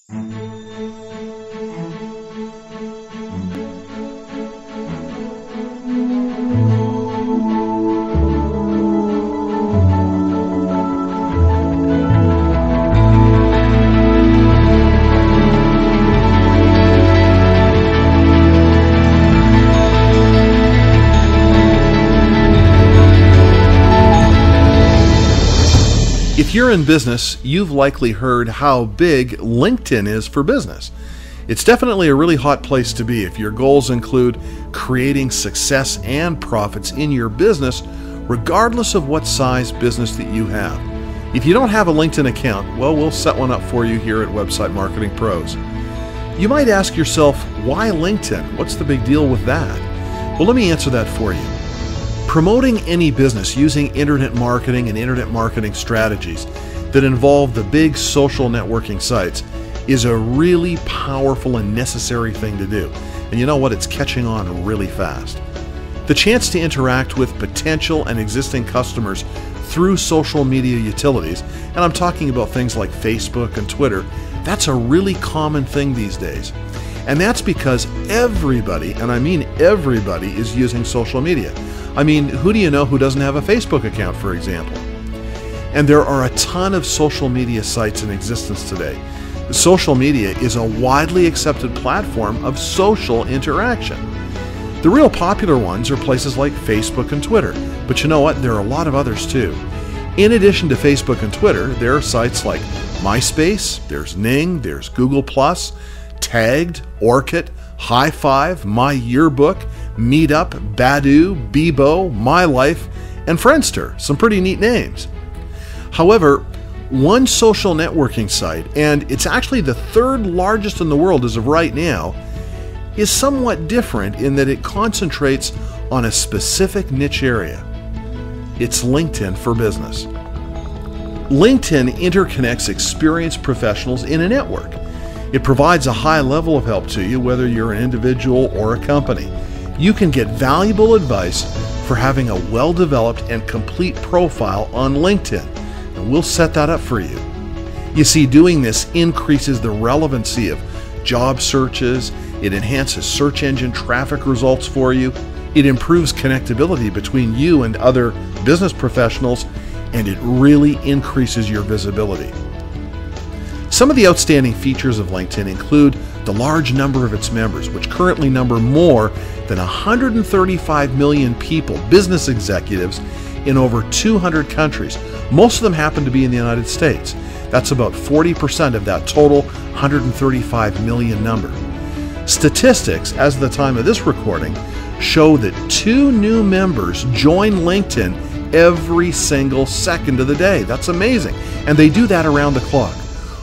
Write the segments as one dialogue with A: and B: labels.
A: If you're in business, you've likely heard how big LinkedIn is for business. It's definitely a really hot place to be if your goals include creating success and profits in your business, regardless of what size business that you have. If you don't have a LinkedIn account, well, we'll set one up for you here at Website Marketing Pros. You might ask yourself, why LinkedIn? What's the big deal with that? Well, let me answer that for you. Promoting any business using internet marketing and internet marketing strategies that involve the big social networking sites is a really powerful and necessary thing to do. And you know what? It's catching on really fast. The chance to interact with potential and existing customers through social media utilities, and I'm talking about things like Facebook and Twitter, that's a really common thing these days. And that's because everybody, and I mean everybody, is using social media. I mean, who do you know who doesn't have a Facebook account, for example? And there are a ton of social media sites in existence today. Social media is a widely accepted platform of social interaction. The real popular ones are places like Facebook and Twitter, but you know what? There are a lot of others too. In addition to Facebook and Twitter, there are sites like MySpace, there's Ning, there's Google+, Tagged, Orkut, High Five, My Yearbook, Meetup, Badoo, Bebo, My Life, and Friendster. Some pretty neat names. However, one social networking site, and it's actually the third largest in the world as of right now, is somewhat different in that it concentrates on a specific niche area. It's LinkedIn for Business. LinkedIn interconnects experienced professionals in a network. It provides a high level of help to you, whether you're an individual or a company. You can get valuable advice for having a well-developed and complete profile on LinkedIn, and we'll set that up for you. You see, doing this increases the relevancy of job searches, it enhances search engine traffic results for you, it improves connectability between you and other business professionals, and it really increases your visibility. Some of the outstanding features of LinkedIn include the large number of its members, which currently number more than 135 million people, business executives, in over 200 countries. Most of them happen to be in the United States. That's about 40% of that total 135 million number. Statistics, as of the time of this recording, show that 2 new members join LinkedIn every single second of the day. That's amazing. And they do that around the clock.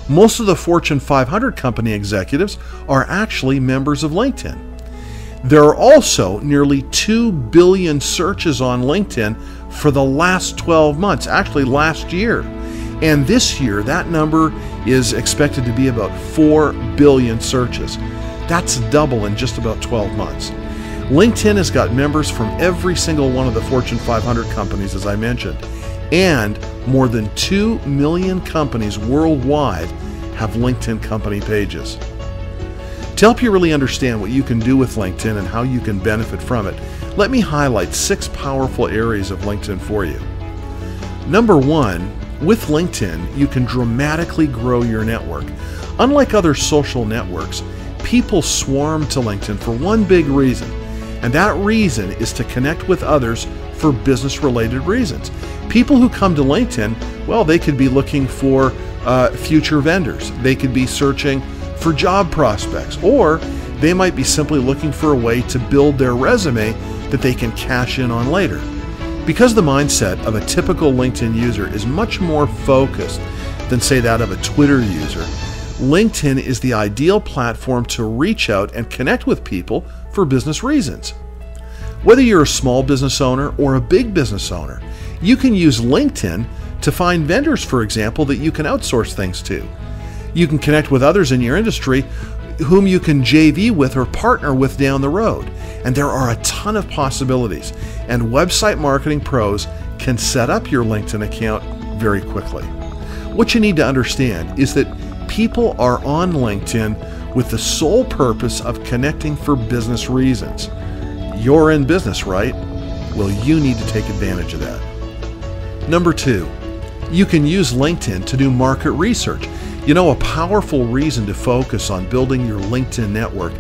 A: Most of the Fortune 500 company executives are actually members of LinkedIn. There are also nearly 2 billion searches on LinkedIn for the last 12 months, actually last year. And this year, that number is expected to be about 4 billion searches. That's double in just about 12 months. LinkedIn has got members from every single one of the Fortune 500 companies, as I mentioned, and more than 2 million companies worldwide have LinkedIn company pages. To help you really understand what you can do with LinkedIn and how you can benefit from it, let me highlight 6 powerful areas of LinkedIn for you. Number 1, with LinkedIn, you can dramatically grow your network. Unlike other social networks, people swarm to LinkedIn for one big reason, and that reason is to connect with others for business-related reasons. People who come to LinkedIn, well, they could be looking for future vendors. They could be searching for job prospects, or they might be simply looking for a way to build their resume that they can cash in on later. Because the mindset of a typical LinkedIn user is much more focused than, say, that of a Twitter user, LinkedIn is the ideal platform to reach out and connect with people for business reasons. Whether you're a small business owner or a big business owner, you can use LinkedIn to find vendors, for example, that you can outsource things to. You can connect with others in your industry whom you can JV with or partner with down the road. And there are a ton of possibilities. And Website Marketing Pros can set up your LinkedIn account very quickly. What you need to understand is that people are on LinkedIn with the sole purpose of connecting for business reasons. You're in business, right? Well, you need to take advantage of that. Number 2, you can use LinkedIn to do market research. You know, a powerful reason to focus on building your LinkedIn network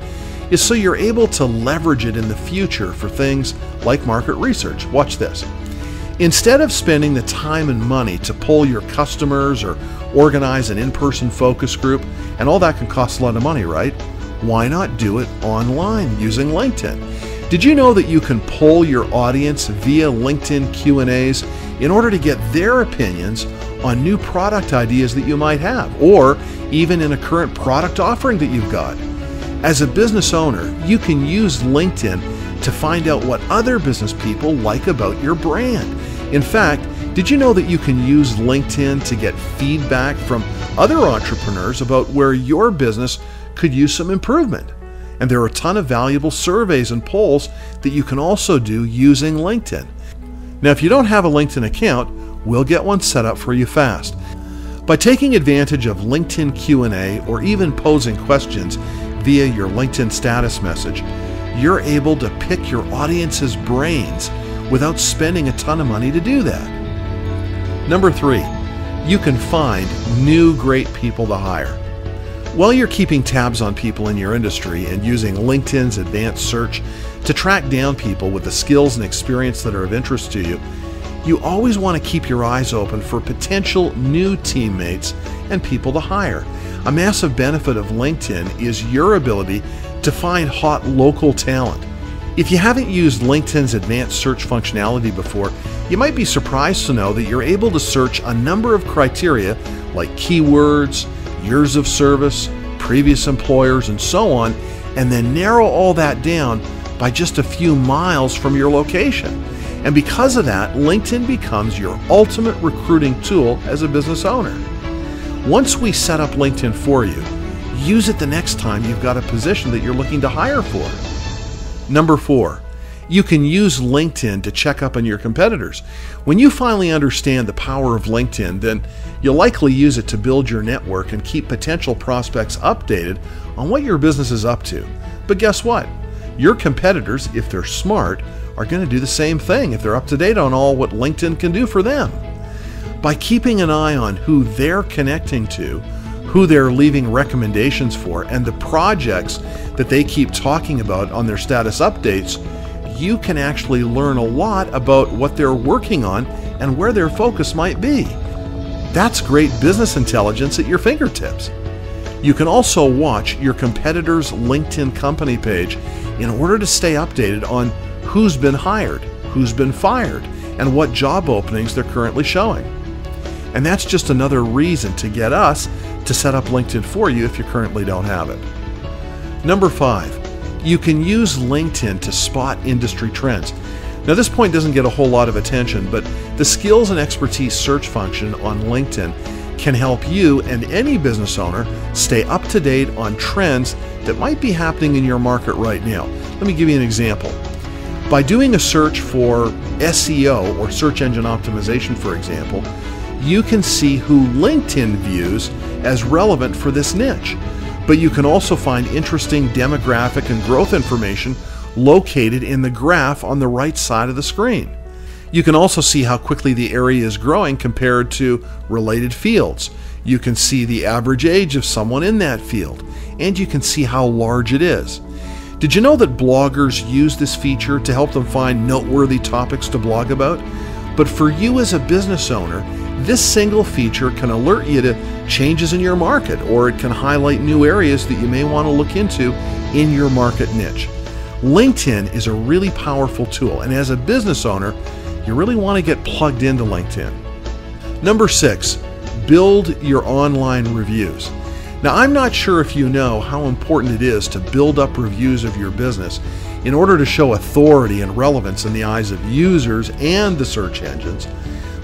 A: is so you're able to leverage it in the future for things like market research. Watch this. Instead of spending the time and money to poll your customers or organize an in-person focus group, and all that can cost a lot of money, right? Why not do it online using LinkedIn? Did you know that you can poll your audience via LinkedIn Q&As in order to get their opinions on new product ideas that you might have, or even in a current product offering that you've got? As a business owner, you can use LinkedIn to find out what other business people like about your brand. In fact, did you know that you can use LinkedIn to get feedback from other entrepreneurs about where your business could use some improvement? And there are a ton of valuable surveys and polls that you can also do using LinkedIn. Now, if you don't have a LinkedIn account, we'll get one set up for you fast. By taking advantage of LinkedIn Q&A or even posing questions via your LinkedIn status message, you're able to pick your audience's brains without spending a ton of money to do that. Number 3, you can find new great people to hire. While you're keeping tabs on people in your industry and using LinkedIn's advanced search to track down people with the skills and experience that are of interest to you, you always want to keep your eyes open for potential new teammates and people to hire. A massive benefit of LinkedIn is your ability to find hot local talent. If you haven't used LinkedIn's advanced search functionality before, you might be surprised to know that you're able to search a number of criteria like keywords, years of service, previous employers, and so on, and then narrow all that down by just a few miles from your location. And because of that, LinkedIn becomes your ultimate recruiting tool as a business owner. Once we set up LinkedIn for you, use it the next time you've got a position that you're looking to hire for. Number 4, you can use LinkedIn to check up on your competitors. When you finally understand the power of LinkedIn, then you'll likely use it to build your network and keep potential prospects updated on what your business is up to. But guess what? Your competitors, if they're smart, are going to do the same thing if they're up to date on all what LinkedIn can do for them. By keeping an eye on who they're connecting to, who they're leaving recommendations for, and the projects that they keep talking about on their status updates, you can actually learn a lot about what they're working on and where their focus might be. That's great business intelligence at your fingertips. You can also watch your competitor's LinkedIn company page in order to stay updated on who's been hired, who's been fired, and what job openings they're currently showing. And that's just another reason to get us to set up LinkedIn for you if you currently don't have it. Number 5, you can use LinkedIn to spot industry trends. Now, this point doesn't get a whole lot of attention, but the skills and expertise search function on LinkedIn can help you and any business owner stay up to date on trends that might be happening in your market right now. Let me give you an example. By doing a search for SEO or search engine optimization, for example, you can see who LinkedIn views as relevant for this niche. But you can also find interesting demographic and growth information located in the graph on the right side of the screen. You can also see how quickly the area is growing compared to related fields. You can see the average age of someone in that field, and you can see how large it is. Did you know that bloggers use this feature to help them find noteworthy topics to blog about? But for you as a business owner, this single feature can alert you to changes in your market, or it can highlight new areas that you may want to look into in your market niche. LinkedIn is a really powerful tool, and as a business owner, you really want to get plugged into LinkedIn. Number 6, build your online reviews. Now, I'm not sure if you know how important it is to build up reviews of your business in order to show authority and relevance in the eyes of users and the search engines.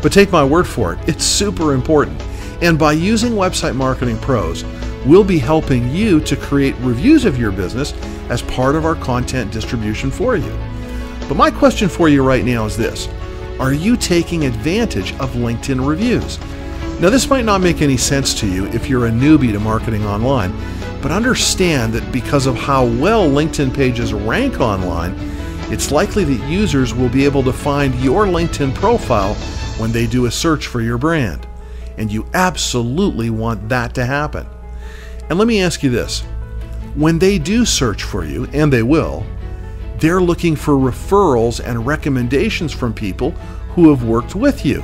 A: But take my word for it, it's super important. And by using Website Marketing Pros, we'll be helping you to create reviews of your business as part of our content distribution for you. But my question for you right now is this: are you taking advantage of LinkedIn reviews? Now, this might not make any sense to you if you're a newbie to marketing online, but understand that because of how well LinkedIn pages rank online, it's likely that users will be able to find your LinkedIn profile when they do a search for your brand. And you absolutely want that to happen. And let me ask you this. When they do search for you, and they will, they're looking for referrals and recommendations from people who have worked with you.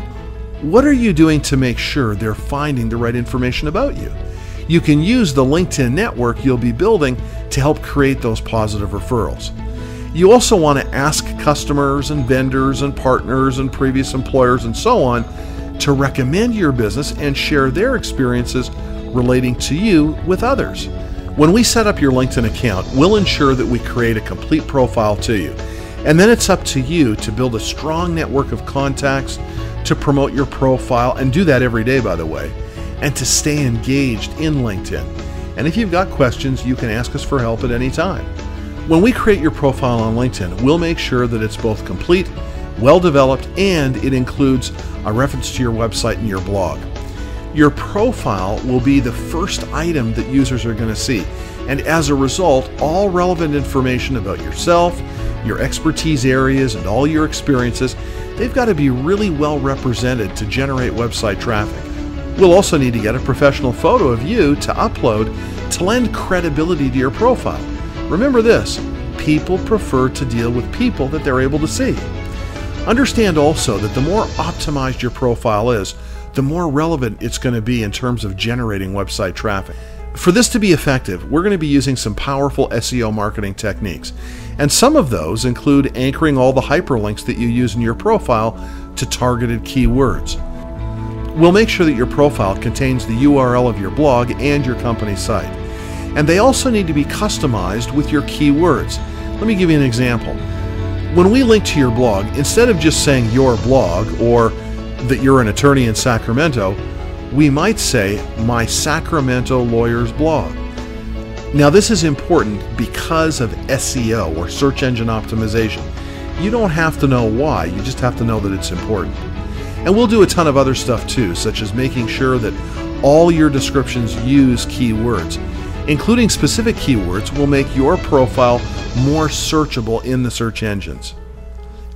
A: What are you doing to make sure they're finding the right information about you? You can use the LinkedIn network you'll be building to help create those positive referrals. You also want to ask customers and vendors and partners and previous employers and so on to recommend your business and share their experiences relating to you with others. When we set up your LinkedIn account, we'll ensure that we create a complete profile to you. And then it's up to you to build a strong network of contacts, to promote your profile, and do that every day, by the way, and to stay engaged in LinkedIn. And if you've got questions, you can ask us for help at any time. When we create your profile on LinkedIn, we'll make sure that it's both complete, well-developed, and it includes a reference to your website and your blog. Your profile will be the first item that users are going to see, and as a result, all relevant information about yourself, your expertise areas, and all your experiences, they've got to be really well represented to generate website traffic. We'll also need to get a professional photo of you to upload to lend credibility to your profile. Remember this, people prefer to deal with people that they're able to see. Understand also that the more optimized your profile is, the more relevant it's going to be in terms of generating website traffic. For this to be effective, we're going to be using some powerful SEO marketing techniques, and some of those include anchoring all the hyperlinks that you use in your profile to targeted keywords. We'll make sure that your profile contains the URL of your blog and your company site, and they also need to be customized with your keywords. Let me give you an example. When we link to your blog, instead of just saying your blog or that you're an attorney in Sacramento, we might say my Sacramento lawyer's blog. Now, this is important because of SEO, or search engine optimization. You don't have to know why, you just have to know that it's important. And we'll do a ton of other stuff too, such as making sure that all your descriptions use keywords. Including specific keywords will make your profile more searchable in the search engines.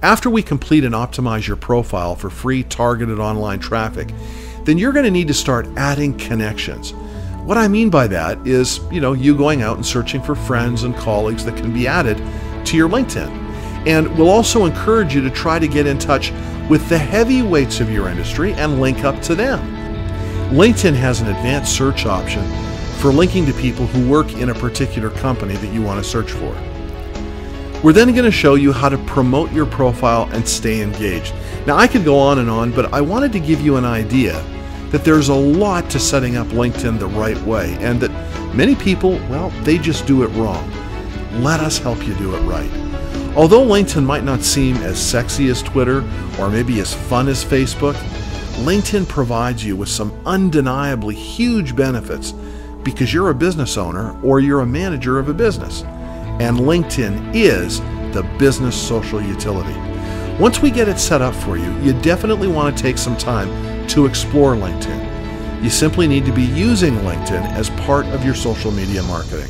A: After we complete and optimize your profile for free targeted online traffic, then you're going to need to start adding connections. What I mean by that is, you going out and searching for friends and colleagues that can be added to your LinkedIn. And we'll also encourage you to try to get in touch with the heavyweights of your industry and link up to them. LinkedIn has an advanced search option for linking to people who work in a particular company that you want to search for. We're then going to show you how to promote your profile and stay engaged. Now, I could go on and on, but I wanted to give you an idea that there's a lot to setting up LinkedIn the right way, and that many people, they just do it wrong. Let us help you do it right. Although LinkedIn might not seem as sexy as Twitter or maybe as fun as Facebook, LinkedIn provides you with some undeniably huge benefits because you're a business owner or you're a manager of a business. And LinkedIn is the business social utility. Once we get it set up for you, you definitely want to take some time to explore LinkedIn. You simply need to be using LinkedIn as part of your social media marketing.